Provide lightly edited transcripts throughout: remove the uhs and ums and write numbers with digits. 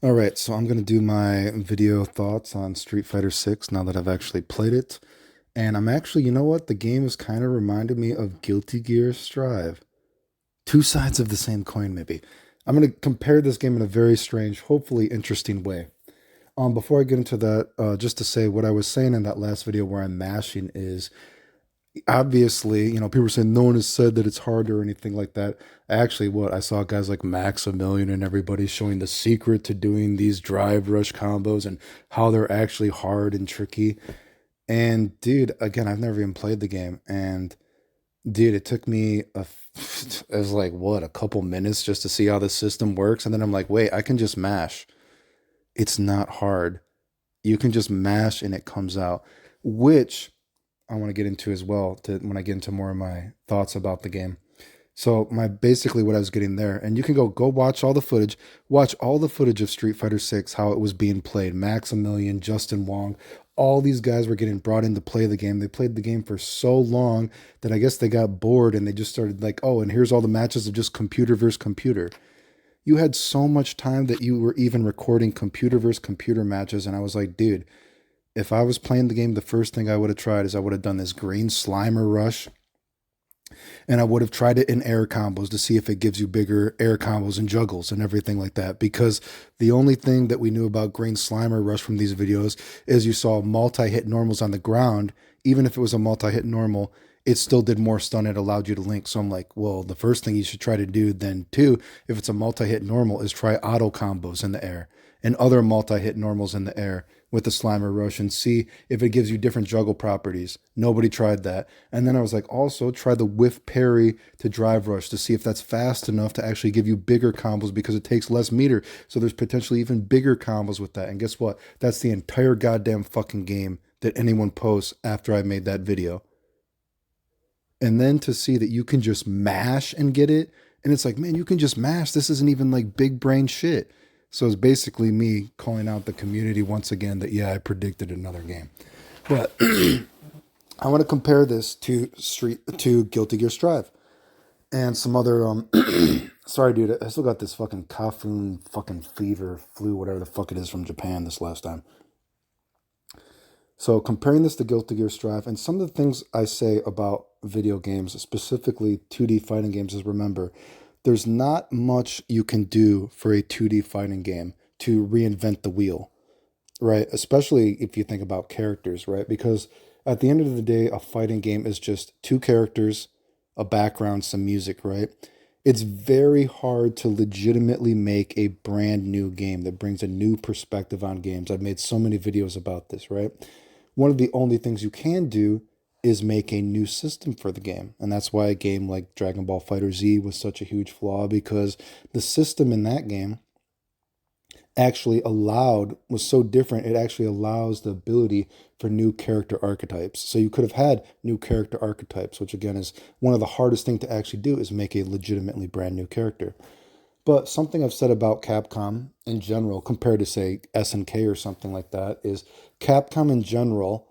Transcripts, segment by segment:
All right, so I'm gonna do my video thoughts on Street Fighter 6 now that I've actually played it. And I'm actually, you know what? The game has kind of reminded me of Guilty Gear Strive. Two sides of the same coin, maybe. I'm gonna compare this game in a very strange, hopefully interesting way. Before I get into that, just to say what I was saying in that last video where I'm mashing is obviously, people are saying no one has said that it's hard or anything like that. Actually, what I saw guys like Maximilian and everybody showing the secret to doing these drive rush combos and how they're actually hard and tricky. And dude, again, I've never even played the game. And dude, it took me it was like what, a couple minutes just to see how the system works. And then I'm like, wait, I can just mash. It's not hard. You can just mash and it comes out, which I want to get into as well to when I get into more of my thoughts about the game. So my basically what I was getting there, and you can go watch all the footage, watch all the footage of Street Fighter 6, how it was being played. Maximilian, Justin Wong, all these guys were getting brought in to play the game. They played the game for so long that I guess they got bored and they just started like, oh, and here's all the matches of just computer versus computer. You had so much time that you were even recording computer versus computer matches, and I was like, dude, if I was playing the game, the first thing I would have tried is I would have done this green slimer rush, and I would have tried it in air combos to see if it gives you bigger air combos and juggles and everything like that. Because the only thing that we knew about green slimer rush from these videos is you saw multi-hit normals on the ground. Even if it was a multi-hit normal, it still did more stun. It allowed you to link. So I'm like, well, the first thing you should try to do then too, if it's a multi-hit normal, is try auto combos in the air and other multi-hit normals in the air with the Slimer Rush and see if it gives you different juggle properties. Nobody tried that. And then I was like, also try the whiff parry to drive rush to see if that's fast enough to actually give you bigger combos because it takes less meter. So there's potentially even bigger combos with that. And guess what? That's the entire goddamn fucking game that anyone posts after I made that video. And then to see that you can just mash and get it. And it's like, man, you can just mash. This isn't even like big brain shit. So it's basically me calling out the community once again that, yeah, I predicted another game. But I want to compare this to Guilty Gear Strive and some other sorry dude, I still got this fucking kafun fucking fever, flu, whatever the fuck it is from Japan this last time. So comparing this to Guilty Gear Strive and some of the things I say about video games, specifically 2D fighting games, is remember, there's not much you can do for a 2D fighting game to reinvent the wheel, right? Especially if you think about characters, right? Because at the end of the day, a fighting game is just two characters, a background, some music, right? It's very hard to legitimately make a brand new game that brings a new perspective on games. I've made so many videos about this, right? One of the only things you can do is make a new system for the game. And that's why a game like Dragon Ball Fighter Z was such a huge flaw because the system in that game actually allowed was so different. It actually allows the ability for new character archetypes. So you could have had new character archetypes, which again is one of the hardest things to actually do is make a legitimately brand new character. But something I've said about Capcom in general, compared to say SNK or something like that, is Capcom in general,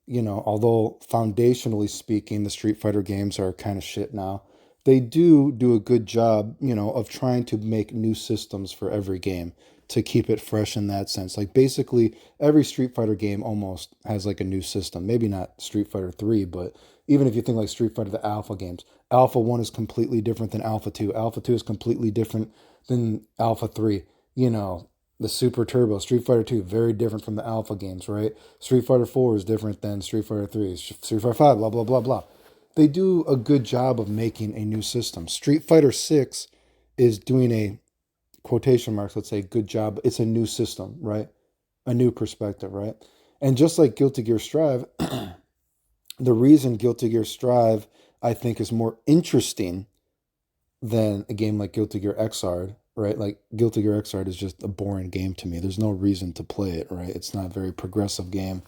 although foundationally speaking, the Street Fighter games are kind of shit now. They do a good job, of trying to make new systems for every game to keep it fresh in that sense. Like basically every Street Fighter game almost has like a new system. Maybe not Street Fighter 3, but even if you think like Street Fighter the Alpha games, Alpha 1 is completely different than Alpha 2. Alpha 2 is completely different than Alpha 3. The Super Turbo, Street Fighter 2, very different from the Alpha games, right? Street Fighter 4 is different than Street Fighter 3, Street Fighter 5, blah, blah, blah, blah. They do a good job of making a new system. Street Fighter 6 is doing a quotation marks, let's say, good job. It's a new system, right? A new perspective, right? And just like Guilty Gear Strive, the reason Guilty Gear Strive, I think, is more interesting than a game like Guilty Gear Xrd, right? Like Guilty Gear Xrd is just a boring game to me. There's no reason to play it, right? It's not a very progressive game.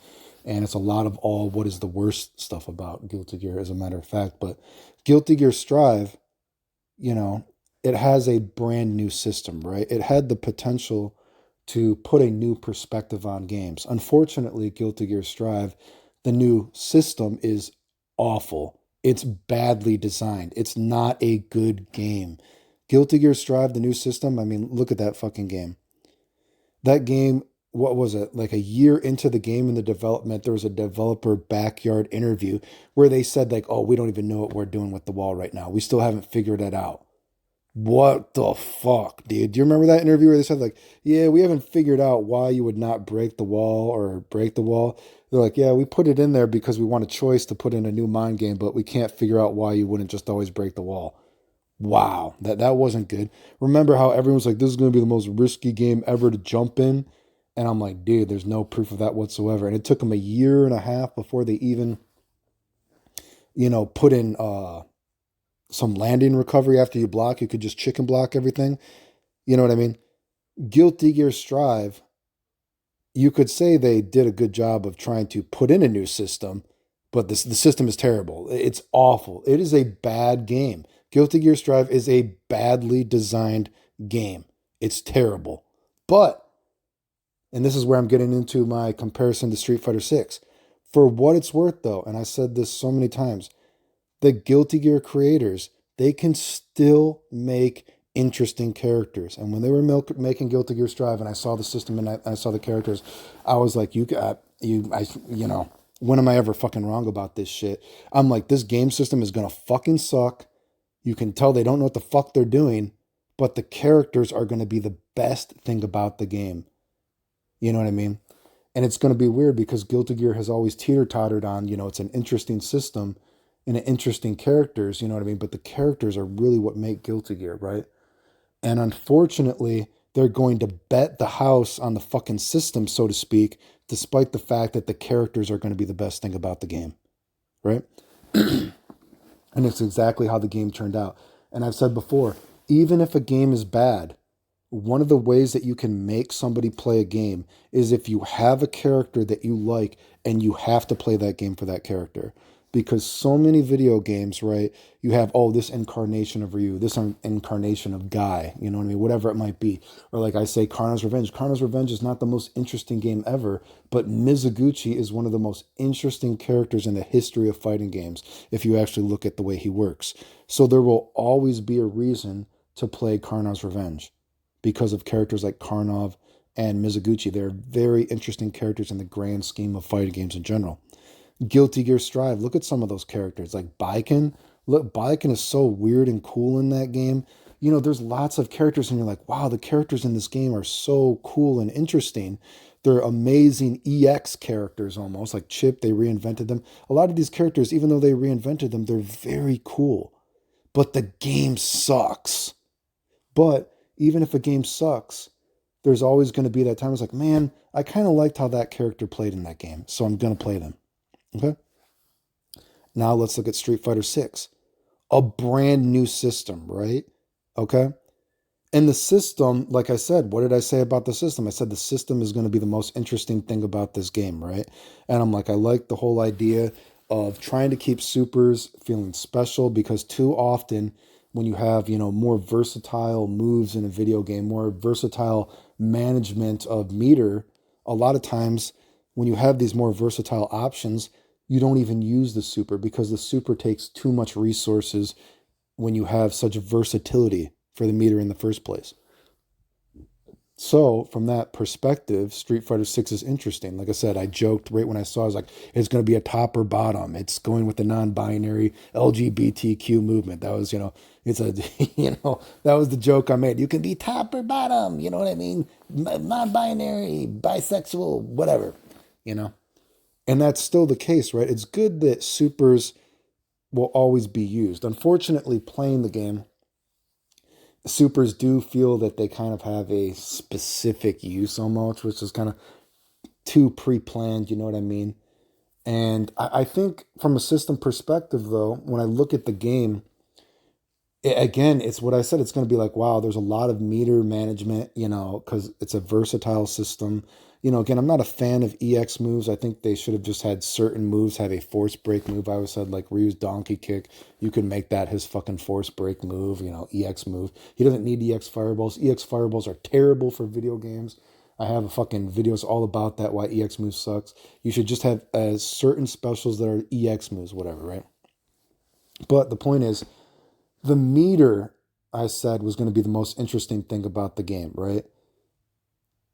And it's a lot of all what is the worst stuff about Guilty Gear, as a matter of fact. But Guilty Gear Strive, you know, it has a brand new system, right? It had the potential to put a new perspective on games. Unfortunately, Guilty Gear Strive, the new system is awful. It's badly designed. It's not a good game. Guilty Gear Strive, the new system, I mean, look at that fucking game. That game, what was it? Like a year into the game in the development, there was a developer backyard interview where they said like, "Oh, we don't even know what we're doing with the wall right now. We still haven't figured it out." What the fuck, dude? Do you remember that interview where they said like, "Yeah, we haven't figured out why you would not break the wall or break the wall." They're like, "Yeah, we put it in there because we want a choice to put in a new mind game, but we can't figure out why you wouldn't just always break the wall." Wow, that wasn't good. Remember how everyone was like, "This is going to be the most risky game ever to jump in," and I'm like, "Dude, there's no proof of that whatsoever." And it took them a year and a half before they even, put in some landing recovery after you block. You could just chicken block everything. You know what I mean? Guilty Gear Strive, you could say they did a good job of trying to put in a new system, but the system is terrible. It's awful. It is a bad game. Guilty Gear Strive is a badly designed game. It's terrible. But, and this is where I'm getting into my comparison to Street Fighter 6. For what it's worth, though, and I said this so many times, the Guilty Gear creators, they can still make interesting characters. And when they were making Guilty Gear Strive, and I saw the system and I saw the characters, I was like, when am I ever fucking wrong about this shit? I'm like, this game system is gonna fucking suck. You can tell they don't know what the fuck they're doing, but the characters are gonna be the best thing about the game. You know what I mean? And it's going to be weird because Guilty Gear has always teeter-tottered on, it's an interesting system and an interesting characters, you know what I mean? But the characters are really what make Guilty Gear, right? And unfortunately, they're going to bet the house on the fucking system, so to speak, despite the fact that the characters are going to be the best thing about the game, right? And it's exactly how the game turned out. And I've said before, even if a game is bad, one of the ways that you can make somebody play a game is if you have a character that you like and you have to play that game for that character. Because so many video games, right? You have, oh, this incarnation of Ryu, this incarnation of Guy, you know what I mean? Whatever it might be. Or like I say, Karna's Revenge. Karna's Revenge is not the most interesting game ever, but Mizuguchi is one of the most interesting characters in the history of fighting games, if you actually look at the way he works. So there will always be a reason to play Karna's Revenge because of characters like Karnov and Mizuguchi. They're very interesting characters in the grand scheme of fighting games in general. Guilty Gear Strive, look at some of those characters. Like Baiken. Look, Baiken is so weird and cool in that game. There's lots of characters, and you're like, wow, the characters in this game are so cool and interesting. They're amazing EX characters almost. Like Chip, they reinvented them. A lot of these characters, even though they reinvented them, they're very cool. But the game sucks. But even if a game sucks, there's always going to be that time it's like, man, I kind of liked how that character played in that game, so I'm going to play them. Okay? Now let's look at Street Fighter 6. A brand new system, right? Okay? And the system, like I said, what did I say about the system? I said the system is going to be the most interesting thing about this game, right? And I'm like, I like the whole idea of trying to keep supers feeling special because too often when you have, more versatile moves in a video game, more versatile management of meter, a lot of times when you have these more versatile options, you don't even use the super because the super takes too much resources when you have such versatility for the meter in the first place. So, from that perspective, Street Fighter 6 is interesting. Like I said, I joked right when I saw it, I was like, it's going to be a top or bottom. It's going with the non binary LGBTQ movement. That was, it's a, that was the joke I made. You can be top or bottom. You know what I mean? Non binary, bisexual, whatever, you know? And that's still the case, right? It's good that supers will always be used. Unfortunately, playing the game, supers do feel that they kind of have a specific use almost, which is kind of too pre-planned, you know what I mean? And I think from a system perspective, though, when I look at the game, again, it's what I said. It's going to be like, wow, there's a lot of meter management, because it's a versatile system. Again, I'm not a fan of EX moves. I think they should have just had certain moves have a force break move. I always said, like Ryu's donkey kick, you can make that his fucking force break move, EX move. He doesn't need EX fireballs. EX fireballs are terrible for video games. I have a fucking videos all about that, why EX moves sucks. You should just have certain specials that are EX moves, whatever, right? But the point is, the meter, I said, was going to be the most interesting thing about the game, right?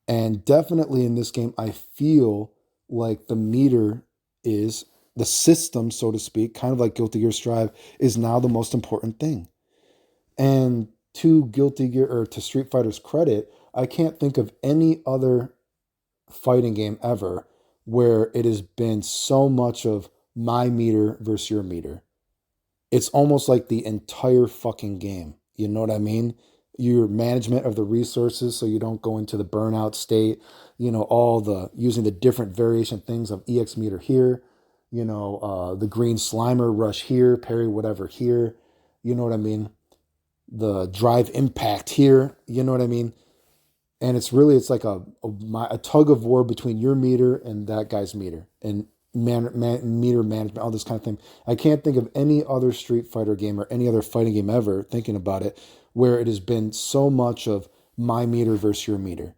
And definitely in this game, I feel like the meter is the system, so to speak, kind of like Guilty Gear Strive, is now the most important thing. And to Guilty Gear or to Street Fighter's credit, I can't think of any other fighting game ever where it has been so much of my meter versus your meter. It's almost like the entire fucking game. You know what I mean? Your management of the resources so you don't go into the burnout state, all the using the different variation things of EX meter here, the green slimer rush here, parry whatever here, you know what I mean? The drive impact here, you know what I mean? And it's like a tug of war between your meter and that guy's meter and meter management, all this kind of thing. I can't think of any other Street Fighter game or any other fighting game ever, thinking about it, where it has been so much of my meter versus your meter,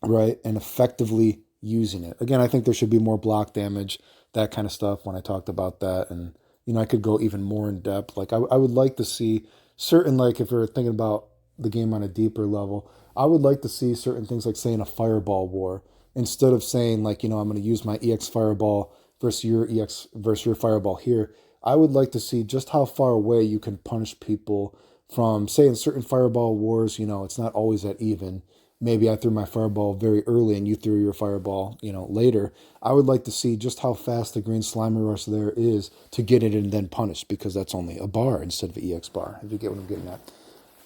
right? And effectively using it. Again, I think there should be more block damage, that kind of stuff when I talked about that. And, I could go even more in depth. Like, I would like to see certain, like, if we're thinking about the game on a deeper level, I would like to see certain things like, say, in a fireball war, instead of saying, like, I'm going to use my EX fireball versus your EX versus your fireball here. I would like to see just how far away you can punish people from, say, in certain fireball wars, it's not always at even. Maybe I threw my fireball very early and you threw your fireball, later. I would like to see just how fast the green slimer rush there is to get it and then punish, because that's only a bar instead of an EX bar, if you get what I'm getting at.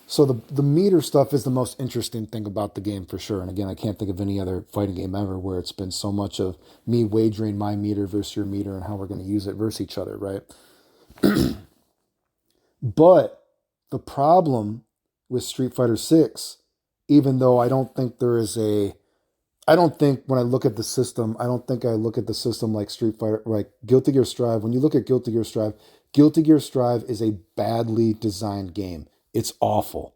So the meter stuff is the most interesting thing about the game for sure. And again, I can't think of any other fighting game ever where it's been so much of me wagering my meter versus your meter and how we're going to use it versus each other, right? But the problem with Street Fighter 6, even though I don't think there is I don't think when I look at the system, I don't think I look at the system like Street Fighter, like Guilty Gear Strive. When you look at Guilty Gear Strive is a badly designed game. It's awful.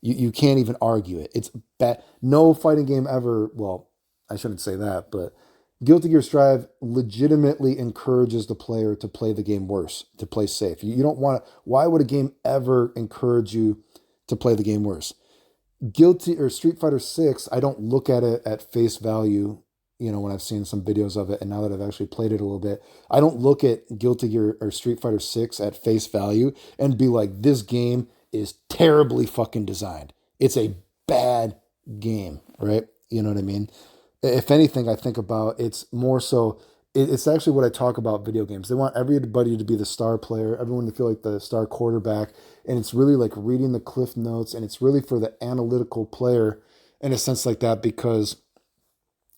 You can't even argue it. It's bad. No fighting game ever, well, I shouldn't say that, but Guilty Gear Strive legitimately encourages the player to play the game worse, to play safe. You don't want to, why would a game ever encourage you to play the game worse? Guilty or Street Fighter 6, I don't look at it at face value, when I've seen some videos of it and now that I've actually played it a little bit, I don't look at Guilty Gear or Street Fighter 6 at face value and be like, this game is terribly fucking designed. It's a bad game, right? You know what I mean? If anything, I think about it's more so, it's actually what I talk about video games. They want everybody to be the star player, everyone to feel like the star quarterback. And it's really like reading the cliff notes, and it's really for the analytical player in a sense like that, because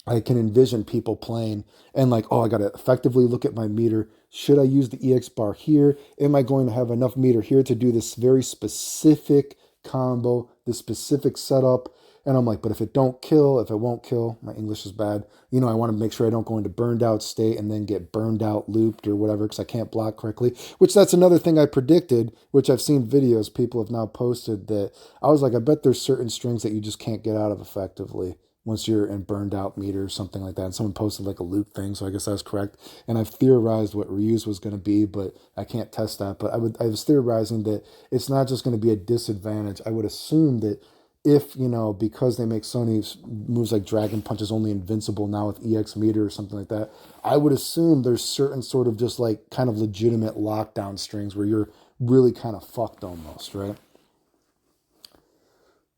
I can envision people playing and like, oh, I got to effectively look at my meter. Should I use the EX bar here? Am I going to have enough meter here to do this very specific combo, this specific setup? And I'm like, but if it won't kill, my English is bad. I want to make sure I don't go into burned out state and then get burned out looped or whatever because I can't block correctly, which that's another thing I predicted, which I've seen videos people have now posted that I was like, I bet there's certain strings that you just can't get out of effectively once you're in burned out meter or something like that. And someone posted like a loop thing, so I guess that's correct. And I've theorized what reuse was going to be, but I can't test that. But I was theorizing that it's not just going to be a disadvantage. I would assume that if, because they make Sony's moves like Dragon Punch is only invincible now with EX meter or something like that, I would assume there's certain sort of just like kind of legitimate lockdown strings where you're really kind of fucked almost, right?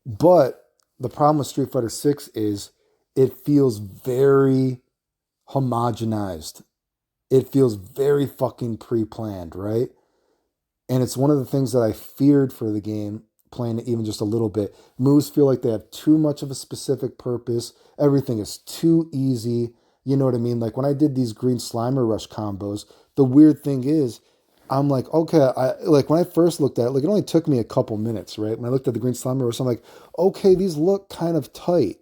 But the problem with Street Fighter 6 is it feels very homogenized. It feels very fucking pre-planned, right? And it's one of the things that I feared for the game, playing it even just a little bit. Moves feel like they have too much of a specific purpose. Everything is too easy. You know what I mean? Like when I did these green slimer rush combos, the weird thing is, I'm like, okay, like when I first looked at it, like it only took me a couple minutes, right? When I looked at the green slimer rush, I'm like, okay, these look kind of tight.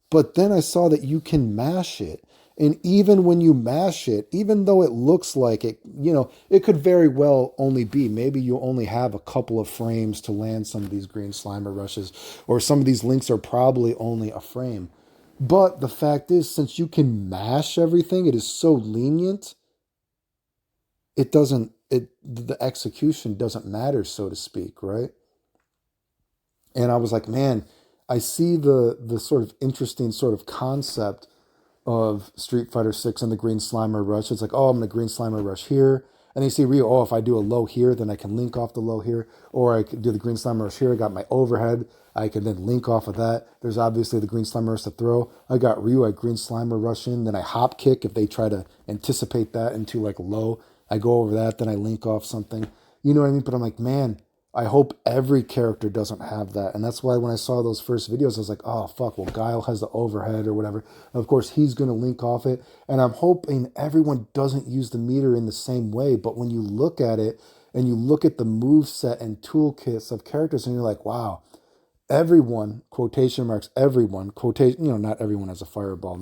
But then I saw that you can mash it. And even when you mash it, even though it looks like it, it could very well only be, maybe you only have a couple of frames to land some of these green slimer rushes, or some of these links are probably only a frame. But the fact is, since you can mash everything, it is so lenient, the execution doesn't matter, so to speak, right? And I was like, man, I see the sort of interesting sort of concept of Street Fighter 6 and the Green Slimer Rush. It's like, oh, I'm gonna Green Slimer Rush here. And then you see Ryu, oh, if I do a low here, then I can link off the low here. Or I could do the Green Slimer Rush here. I got my overhead. I can then link off of that. There's obviously the Green Slimer Rush to throw. I got Ryu, I Green Slimer Rush in. Then I hop kick if they try to anticipate that into like low. I go over that, then I link off something. You know what I mean? But I'm like, man, I hope every character doesn't have that. And that's why when I saw those first videos, I was like, oh, fuck, well, Guile has the overhead or whatever. And of course, he's going to link off it. And I'm hoping everyone doesn't use the meter in the same way. But when you look at it and you look at the move set and toolkits of characters, and you're like, wow, everyone, quotation marks, everyone, quotation, not everyone has a fireball,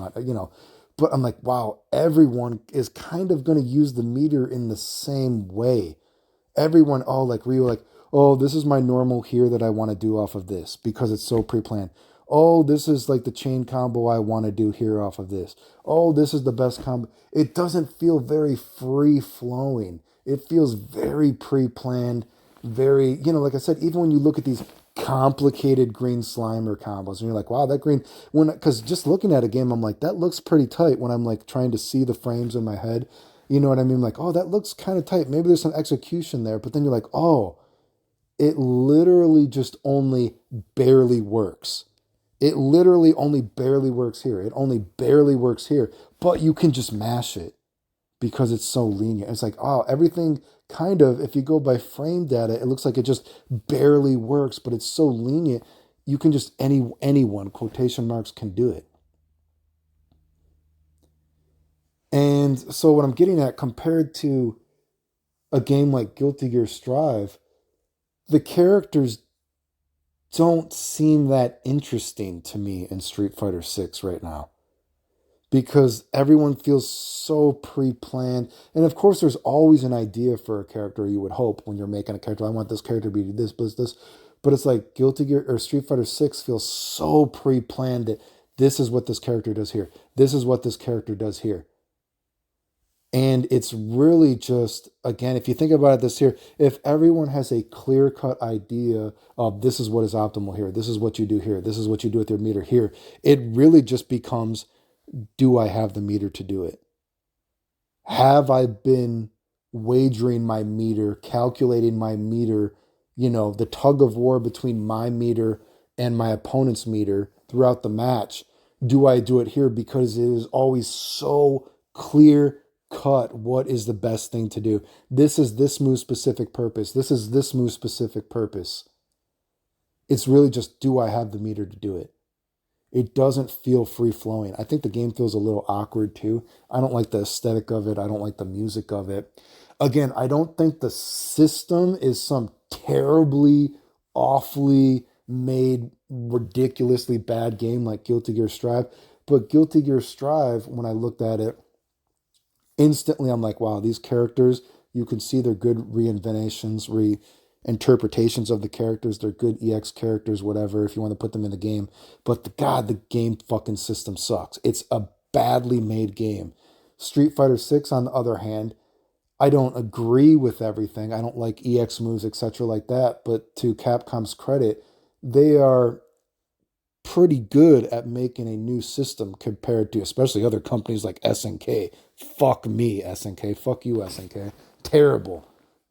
but I'm like, wow, everyone is kind of going to use the meter in the same way. Everyone, oh, like Ryu, like, oh, this is my normal here that I want to do off of this because it's so pre-planned. Oh, this is like the chain combo I want to do here off of this. Oh, this is the best combo. It doesn't feel very free flowing. It feels very pre-planned, very, like I said, even when you look at these complicated green slimer combos and you're like, wow, that green, because just looking at a game, I'm like, that looks pretty tight when I'm like trying to see the frames in my head. You know what I mean? Like, oh, that looks kind of tight. Maybe there's some execution there, but then you're like, oh, it literally just only barely works. It literally only barely works here. It only barely works here, but you can just mash it because it's so lenient. It's like, oh, everything kind of, if you go by frame data, it looks like it just barely works, but it's so lenient. You can just, anyone, quotation marks, can do it. And so what I'm getting at, compared to a game like Guilty Gear Strive, the characters don't seem that interesting to me in Street Fighter 6 right now because everyone feels so pre-planned. And of course, there's always an idea for a character, you would hope, when you're making a character. I want this character to be this. But it's like Guilty Gear or Street Fighter 6 feels so pre-planned that this is what this character does here. This is what this character does here. And it's really just, again, if you think about it this here, if everyone has a clear-cut idea of this is what is optimal here, this is what you do here, this is what you do with your meter here, it really just becomes, do I have the meter to do it? Have I been wagering my meter, calculating my meter, the tug of war between my meter and my opponent's meter throughout the match? Do I do it here? Because it is always so clear cut what is the best thing to do. This is this move specific purpose. This is this move specific purpose. It's really just, do I have the meter to do it? It doesn't feel free flowing. I think the game feels a little awkward too. I don't like the aesthetic of it. I don't like the music of it. Again, I don't think the system is some terribly, awfully made, ridiculously bad game like Guilty Gear Strive. But Guilty Gear Strive, when I looked at it, instantly I'm like, wow, these characters, you can see they're good reinventions, reinterpretations of the characters. They're good EX characters, whatever, if you want to put them in the game. But the game fucking system sucks. It's a badly made game. Street Fighter 6, on the other hand, I don't agree with everything. I don't like EX moves, etc. like that. But to Capcom's credit, they are pretty good at making a new system compared to especially other companies like SNK. Fuck me, SNK. Fuck you, SNK. Terrible.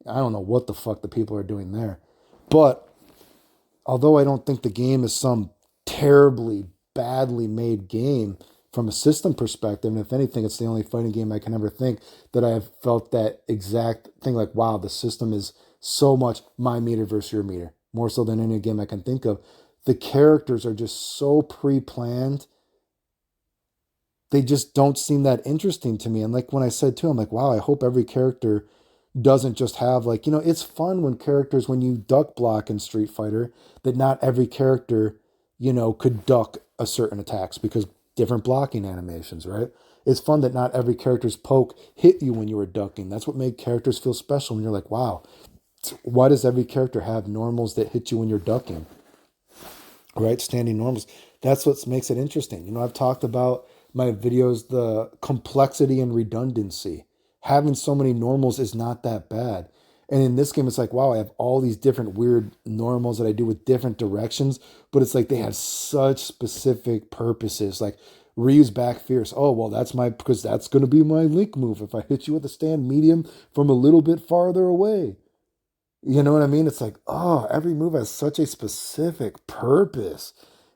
I don't know what the fuck the people are doing there. But although I don't think the game is some terribly badly made game from a system perspective, and if anything, it's the only fighting game I can ever think that I have felt that exact thing, like, wow, the system is so much my meter versus your meter, more so than any game I can think of. The characters are just so pre-planned. They just don't seem that interesting to me. And like when I said too, I'm like, wow, I hope every character doesn't just have like, it's fun when you duck block in Street Fighter, that not every character, could duck a certain attacks because different blocking animations, right? It's fun that not every character's poke hit you when you were ducking. That's what made characters feel special. And you're like, wow, why does every character have normals that hit you when you're ducking? Right? Standing normals. That's what makes it interesting. I've talked about my videos, the complexity and redundancy. Having so many normals is not that bad. And in this game, it's like, wow, I have all these different weird normals that I do with different directions, but it's like they have such specific purposes. Like Ryu's back fierce. Oh, well, because that's going to be my link move if I hit you with a stand medium from a little bit farther away. You know what I mean? It's like, oh, every move has such a specific purpose.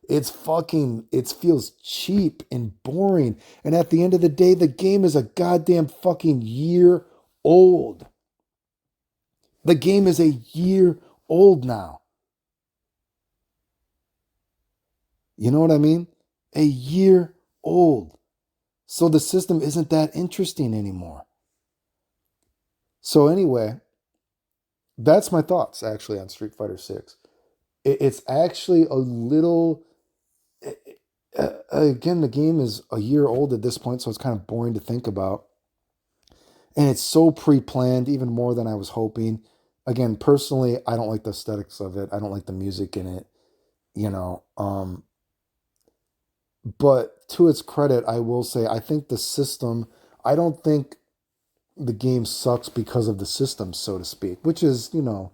It feels cheap and boring. And at the end of the day, the game is a goddamn fucking year old. The game is a year old now. You know what I mean? A year old. So the system isn't that interesting anymore. So anyway, that's my thoughts actually on Street Fighter 6. It's actually a little again, the game is a year old at this point, so it's kind of boring to think about. And it's so pre-planned, even more than I was hoping. Again, personally, I don't like the aesthetics of it. I don't like the music in it, you know. But to its credit, I will say I think the system, I don't think the game sucks because of the system, so to speak, which is, a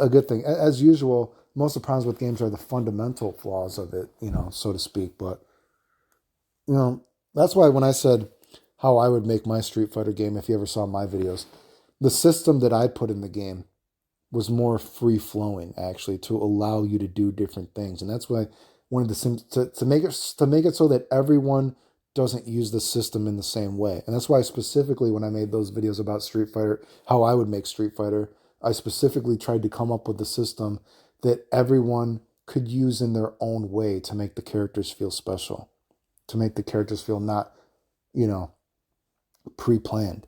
good thing. As usual, most of the problems with games are the fundamental flaws of it, so to speak. But, you know, that's why when I said how I would make my Street Fighter game, if you ever saw my videos, the system that I put in the game was more free flowing actually to allow you to do different things. And that's why I wanted to make it so that everyone doesn't use the system in the same way. And that's why specifically when I made those videos about Street Fighter, how I would make Street Fighter, I specifically tried to come up with a system that everyone could use in their own way to make the characters feel special, to make the characters feel not, you know, pre-planned.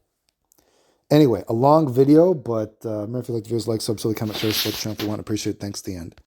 Anyway, a long video, but remember if you like the videos, like, sub, comment, share, support the channel if you want. Appreciate it. Thanks. The end.